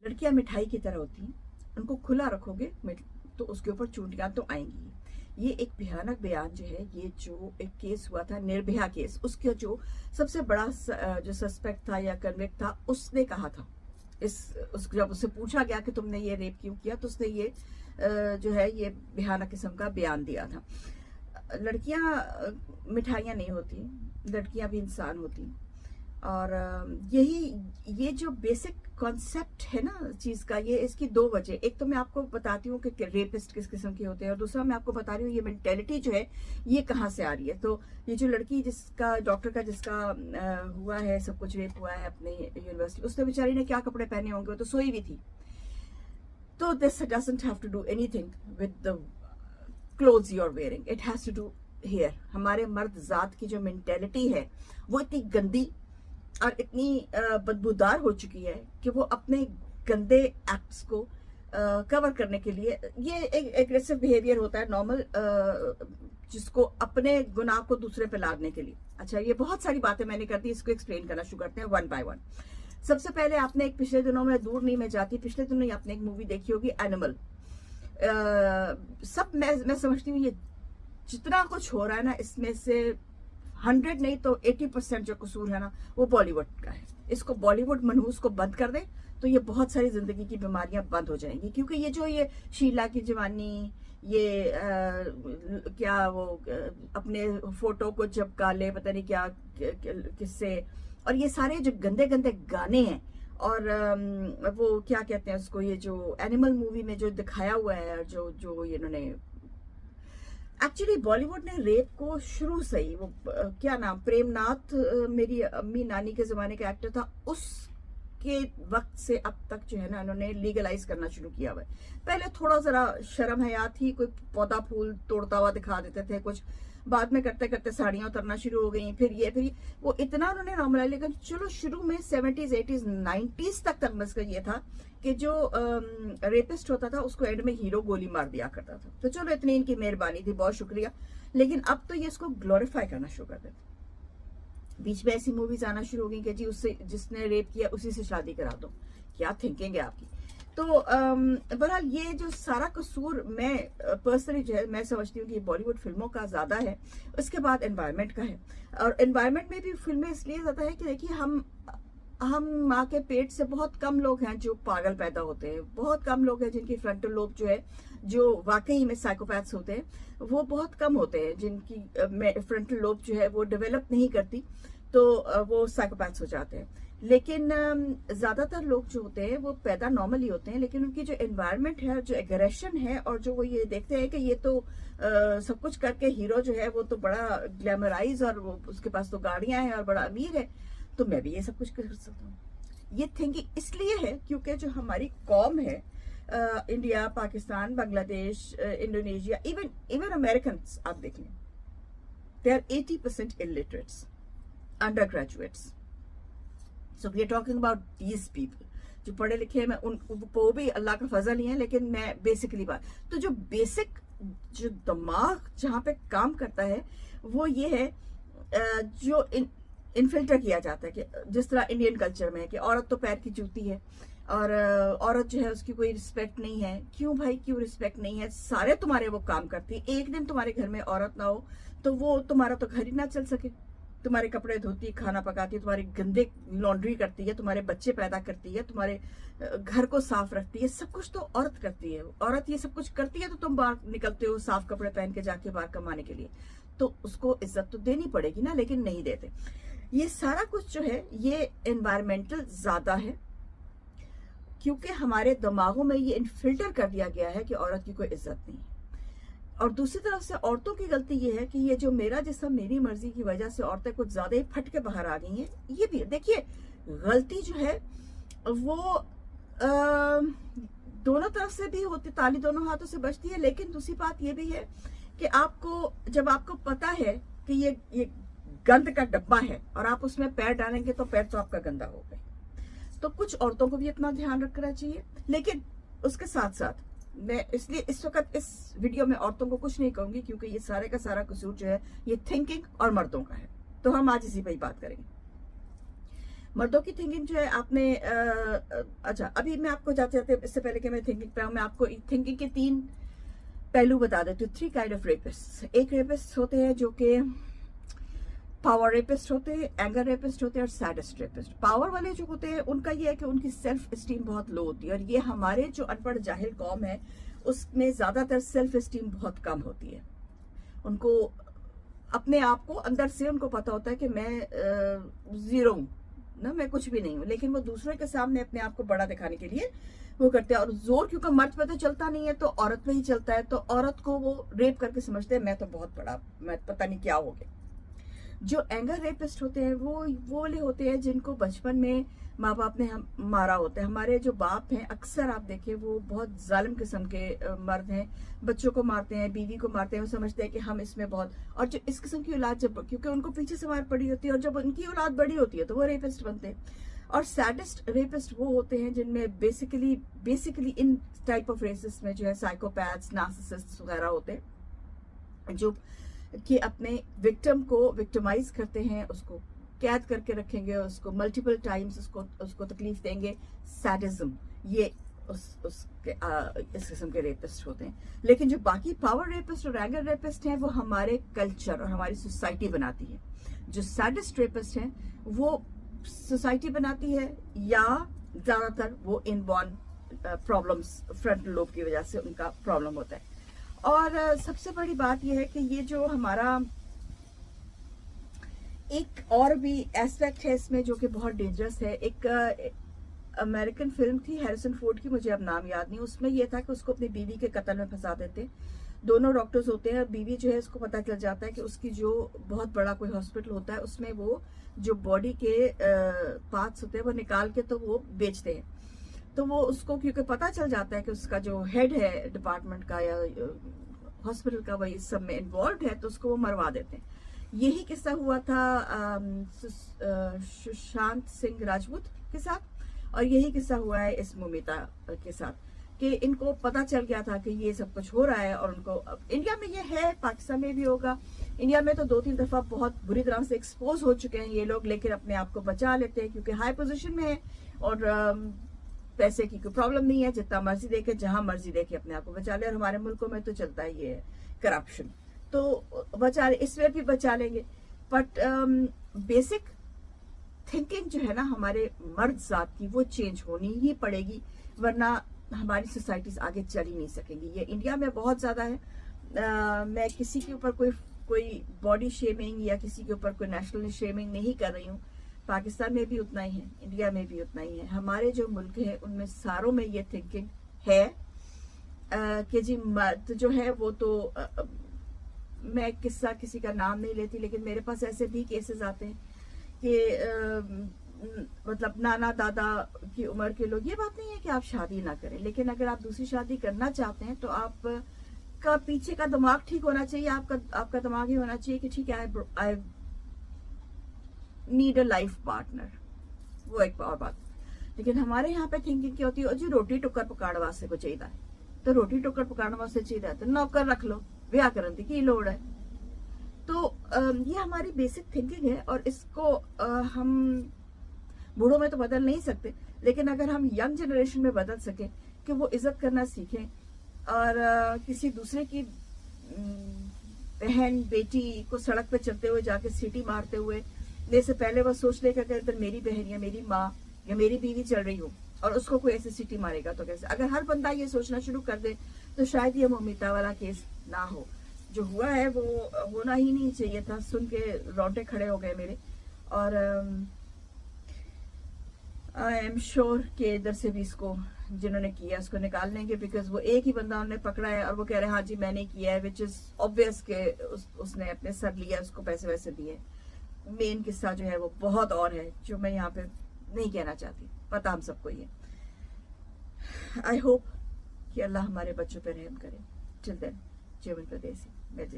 लड़कियां मिठाई की तरह होती हैं, उनको खुला रखोगे तो उसके ऊपर चूंटियां तो आएंगी। ये एक भयानक बयान जो है, ये जो एक केस हुआ था निर्भया केस, उसका जो सबसे बड़ा जो सस्पेक्ट था या कन्विक्ट था, उसने कहा था जब उससे पूछा गया कि तुमने ये रेप क्यों किया, तो उसने ये जो है ये भयानक किस्म का बयान दिया था। लड़कियां मिठाइयाँ नहीं होती, लड़कियां भी इंसान होती। और ये जो बेसिक कॉन्सेप्ट है ना चीज का, ये इसकी दो वजह, एक तो मैं आपको बताती हूँ कि रेपिस्ट किस किस्म के होते हैं, और दूसरा मैं आपको बता रही हूँ ये मेंटेलिटी जो है ये कहाँ से आ रही है। तो ये जो लड़की जिसका डॉक्टर का जिसका हुआ है, सब कुछ रेप हुआ है अपने यूनिवर्सिटी, उसने बेचारी ने क्या कपड़े पहने होंगे, वो तो सोई भी थी। तो this doesn't have to do anything with the clothes you are wearing, it has to do here. हमारे मर्द जात की जो मेंटेलिटी है वो इतनी गंदी और इतनी बदबूदार हो चुकी है कि वो अपने गंदे एक्ट्स को कवर करने के लिए, ये एक एग्रेसिव बिहेवियर होता है नॉर्मल, जिसको अपने गुनाह को दूसरे पे लादने के लिए। अच्छा, ये बहुत सारी बातें मैंने कर दी, इसको एक्सप्लेन करना शुरू करते हैं वन बाय वन। सबसे पहले आपने एक पिछले दिनों में दूर नहीं मैं जाती, पिछले दिनों आपने एक मूवी देखी होगी एनिमल। सब मैं समझती हूँ ये जितना कुछ हो रहा है ना, इसमें से 100 नहीं तो 80% जो कसूर है ना वो बॉलीवुड का है। इसको बॉलीवुड मनहूस को बंद कर दे तो ये बहुत सारी जिंदगी की बीमारियां बंद हो जाएंगी। क्योंकि ये जो ये शीला की जवानी, ये क्या वो अपने फोटो को चिपका ले, पता नहीं क्या किससे, और ये सारे जो गंदे गंदे गाने हैं, और वो क्या कहते हैं उसको, ये जो एनिमल मूवी में जो दिखाया हुआ है, जो जो इन्होंने एक्चुअली बॉलीवुड ने रेप को शुरू से ही, वो क्या नाम, प्रेमनाथ, मेरी अम्मी नानी के जमाने का एक्टर था, उसके वक्त से अब तक जो है ना इन्होंने लीगलाइज करना शुरू किया हुआ है। पहले थोड़ा जरा शर्म हया थी, कोई पौधा फूल तोड़ता हुआ दिखा देते थे कुछ, बाद में करते करते साड़ियां उतरना शुरू हो गई, फिर ये वो इतना उन्होंने नॉर्मलाइज। लेकिन चलो शुरू में 70s 80s 90s तक बस ये था कि जो रेपिस्ट होता था उसको एंड में हीरो गोली मार दिया करता था। तो चलो इतनी इनकी मेहरबानी थी, बहुत शुक्रिया। लेकिन अब तो ये इसको ग्लोरीफाई करना शुरू कर देते। बीच में ऐसी मूवीज आना शुरू हो गई कि जी उससे जिसने रेप किया उसी से शादी करा दो। क्या थिंकिंग है आपकी। तो बहरहाल ये जो सारा कसूर मैं पर्सनली जो है मैं समझती हूँ कि बॉलीवुड फिल्मों का ज्यादा है, उसके बाद एनवायरनमेंट का है। और एनवायरनमेंट में भी फिल्में इसलिए ज्यादा है कि देखिए हम माँ के पेट से बहुत कम लोग हैं जो पागल पैदा होते हैं, बहुत कम लोग हैं जिनकी फ्रंटल लोब जो है, जो वाकई में साइकोपैथ्स होते हैं, वो बहुत कम होते हैं जिनकी फ्रंटल लोब जो है वो डेवलप नहीं करती, तो वो साइकोपैथ्स हो जाते हैं। लेकिन ज्यादातर लोग जो होते हैं वो पैदा नॉर्मल ही होते हैं, लेकिन उनकी जो एनवायरनमेंट है, जो एग्रेशन है, और जो वो ये देखते हैं कि ये तो सब कुछ करके हीरो जो है वो तो बड़ा ग्लैमराइज, और वो उसके पास तो गाड़ियां हैं और बड़ा अमीर है, तो मैं भी ये सब कुछ कर सकता हूँ। ये थिंकिंग इसलिए है क्योंकि जो हमारी कौम है, India, Pakistan, Bangladesh, Indonesia, even American, आप देख लें, they are 80% illiterates, under graduates. So we are talking about these people जो पढ़े लिखे हैं। मैं वो भी अल्लाह का फजल ही है, लेकिन मैं बेसिकली बात, तो जो बेसिक जो दिमाग जहाँ पे काम करता है वो ये है, जो इनफिल्टर किया जाता है कि जिस तरह इंडियन कल्चर में है कि औरत तो पैर की जूती है, और औरत जो है उसकी कोई रिस्पेक्ट नहीं है। क्यों भाई, क्यों रिस्पेक्ट नहीं है? सारे तुम्हारे वो काम करती है, एक दिन तुम्हारे घर में औरत ना हो तो वो तुम्हारा तो घर ही ना चल सके। तुम्हारे कपड़े धोती है, खाना पकाती है, तुम्हारे गंदे लॉन्ड्री करती है, तुम्हारे बच्चे पैदा करती है, तुम्हारे घर को साफ रखती है, सब कुछ तो औरत करती है। औरत ये सब कुछ करती है तो तुम बाहर निकलते हो साफ कपड़े पहन के जाके बाहर कमाने के लिए, तो उसको इज्जत तो देनी पड़ेगी ना, लेकिन नहीं देते। ये सारा कुछ जो है ये एनवायरमेंटल ज्यादा है, क्योंकि हमारे दिमागों में ये इनफिल्टर कर दिया गया है कि औरत की कोई इज्जत नहीं है। और दूसरी तरफ से औरतों की गलती ये है कि ये जो मेरा जिस्म मेरी मर्जी की वजह से औरतें कुछ ज्यादा ही फट के बाहर आ गई हैं। ये भी देखिए, गलती जो है वो दोनों तरफ से भी होती, ताली दोनों हाथों से बजती है। लेकिन दूसरी बात ये भी है कि आपको जब आपको पता है कि ये गंद का डब्बा है और आप उसमें पैर डालेंगे तो पैर तो आपका गंदा हो गए। तो कुछ औरतों को भी इतना ध्यान रखना चाहिए। लेकिन उसके साथ साथ मैं इसलिए इस वक्त इस वीडियो में औरतों को कुछ नहीं कहूंगी, क्योंकि ये सारे का सारा कसूर जो है ये थिंकिंग और मर्दों का है। तो हम आज इसी पर ही बात करेंगे। मर्दों की थिंकिंग जो है आपने अच्छा, अभी मैं आपको जाते जाते इससे पहले कि मैं थिंकिंग पे आऊं, मैं आपको थिंकिंग के 3 पहलू बता देती हूँ। 3 काइंड ऑफ रेपिस्ट। एक रेपिस्ट होते हैं जो कि पावर रेपिस्ट होते हैं, एंगर रेपिस्ट होते हैं और सैडिस्ट रेपिस्ट। पावर वाले जो होते हैं उनका ये है कि उनकी सेल्फ एस्टीम बहुत लो होती है, और ये हमारे जो अनपढ़ जाहिल कौम है उसमें ज्यादातर सेल्फ एस्टीम बहुत कम होती है। उनको अपने आप को अंदर से उनको पता होता है कि मैं जीरो हूं ना, मैं कुछ भी नहीं हूं, लेकिन वो दूसरे के सामने अपने आप को बड़ा दिखाने के लिए वो करते हैं। और जोर क्योंकि मर्द पे तो चलता नहीं है तो औरत पे ही चलता है, तो औरत को वो रेप करके समझते हैं मैं तो बहुत बड़ा, मैं पता नहीं क्या हो गया। जो एंगर रेपिस्ट होते हैं वो वाले होते हैं जिनको बचपन में माँ बाप ने हम मारा होता है। हमारे जो बाप हैं अक्सर आप देखें वो बहुत जालिम किस्म के मर्द हैं, बच्चों को मारते हैं, बीवी को मारते हैं, वो समझते हैं कि हम इसमें बहुत। और जो इस किस्म की औलाद जब, क्योंकि उनको पीछे से मार पड़ी होती है, और जब उनकी औलाद बड़ी होती है तो वो रेपिस्ट बनते हैं। और सैडिस्ट रेपिस्ट वो होते हैं जिनमें बेसिकली इन टाइप ऑफ रेसिस में जो है साइकोपैथ्स, नार्सिसिस्ट्स वगैरह होते हैं, जो कि अपने विक्टिम को विक्टिमाइज करते हैं, उसको कैद करके रखेंगे, उसको मल्टीपल टाइम्स उसको तकलीफ देंगे। सैडिज्म ये उसके इस किस्म के रेपिस्ट होते हैं। लेकिन जो बाकी पावर रेपिस्ट और एंगर रेपिस्ट हैं वो हमारे कल्चर और हमारी सोसाइटी बनाती है। जो सैडिस्ट रेपिस्ट हैं वो सोसाइटी बनाती है, या ज्यादातर वो इनबॉर्न प्रॉब्लम्स फ्रंटल लोब की वजह से उनका प्रॉब्लम होता है। और सबसे बड़ी बात यह है कि ये जो हमारा एक और भी एस्पेक्ट है इसमें जो कि बहुत डेंजरस है। एक अमेरिकन फिल्म थी हैरिसन फोर्ड की, मुझे अब नाम याद नहीं, उसमें यह था कि उसको अपनी बीवी के कत्ल में फंसा देते। दोनों डॉक्टर्स होते हैं, बीवी जो है उसको पता चल जाता है कि उसकी जो बहुत बड़ा कोई हॉस्पिटल होता है उसमें वो जो बॉडी के पार्ट्स होते हैं वो निकाल के तो वो बेचते हैं। तो वो उसको क्योंकि पता चल जाता है कि उसका जो हेड है डिपार्टमेंट का या हॉस्पिटल का वही सब में इन्वॉल्व है, तो उसको वो मरवा देते हैं। यही किस्सा हुआ था सुशांत सिंह राजपूत के साथ, और यही किस्सा हुआ है इस मोमिता के साथ कि इनको पता चल गया था कि ये सब कुछ हो रहा है। और उनको इंडिया में ये है, पाकिस्तान में भी होगा। इंडिया में तो 2-3 दफा बहुत बुरी तरह से एक्सपोज हो चुके हैं ये लोग, लेकिन अपने आप को बचा लेते हैं क्योंकि हाई पोजीशन में है और पैसे की कोई प्रॉब्लम नहीं है, जितना मर्जी देके जहां मर्जी देके अपने आप को बचा ले। और हमारे मुल्कों में तो चलता ही है करप्शन, तो बचा ले, इसमें भी बचा लेंगे। बट बेसिक थिंकिंग जो है ना हमारे मर्द जात की, वो चेंज होनी ही पड़ेगी, वरना हमारी सोसाइटीज आगे चल ही नहीं सकेंगी। ये इंडिया में बहुत ज्यादा है। मैं किसी के ऊपर कोई बॉडी शेमिंग या किसी के ऊपर कोई नेशनल शेमिंग नहीं कर रही हूँ। पाकिस्तान में भी उतना ही है, इंडिया में भी उतना ही है। हमारे जो मुल्क है उनमें सारों में ये थिंकिंग है कि जी मर्द जो है वो तो मैं किस्सा किसी का नाम नहीं लेती, लेकिन मेरे पास ऐसे भी केसेस आते हैं कि मतलब नाना दादा की उम्र के लोग। ये बात नहीं है कि आप शादी ना करें, लेकिन अगर आप दूसरी शादी करना चाहते हैं तो आप का पीछे का दिमाग ठीक होना चाहिए। आपका दिमाग ये होना चाहिए कि ठीक है, I need a life partner, वो एक और बात। लेकिन हमारे यहाँ पे थिंकिंग क्या होती है, जी रोटी टुक्कर पकाने वास्ते को चाहिए, तो रोटी टुक्कर पकाने वास्ते चाहिए तो नौकर रख लो, ब्याह करने की लोड़ है। तो ये हमारी बेसिक थिंकिंग है, और इसको हम बूढ़ों में तो बदल नहीं सकते, लेकिन अगर हम यंग जनरेशन में बदल सके कि वो इज्जत करना सीखें और किसी दूसरे की बहन बेटी को सड़क पे चलते हुए जाके सीटी मारते हुए से पहले वो सोच लेगा कि अगर मेरी बहन या मेरी माँ या मेरी बीवी चल रही हो और उसको कोई ऐसे सीटी मारेगा तो कैसे। अगर हर बंदा ये सोचना शुरू कर दे तो शायद ये मोमिता वाला केस ना हो। जो हुआ है वो होना ही नहीं चाहिए था। सुन के रोंगटे खड़े हो गए मेरे। और आई एम श्योर कि इधर से भी इसको जिन्होंने किया उसको निकाल लेंगे, बिकॉज वो एक ही बंदा उन्होंने पकड़ा है और वो कह रहे हैं हाँ जी मैंने किया है, विच इज ऑब्वियस के उसने अपने सर लिया, उसको पैसे वैसे दिए। मेन किस्सा जो है वो बहुत और है जो मैं यहाँ पे नहीं कहना चाहती, पता हम सबको ही है। आई होप कि अल्लाह हमारे बच्चों पे रहम करे। टिल देन, जीवन परदेसी, मैं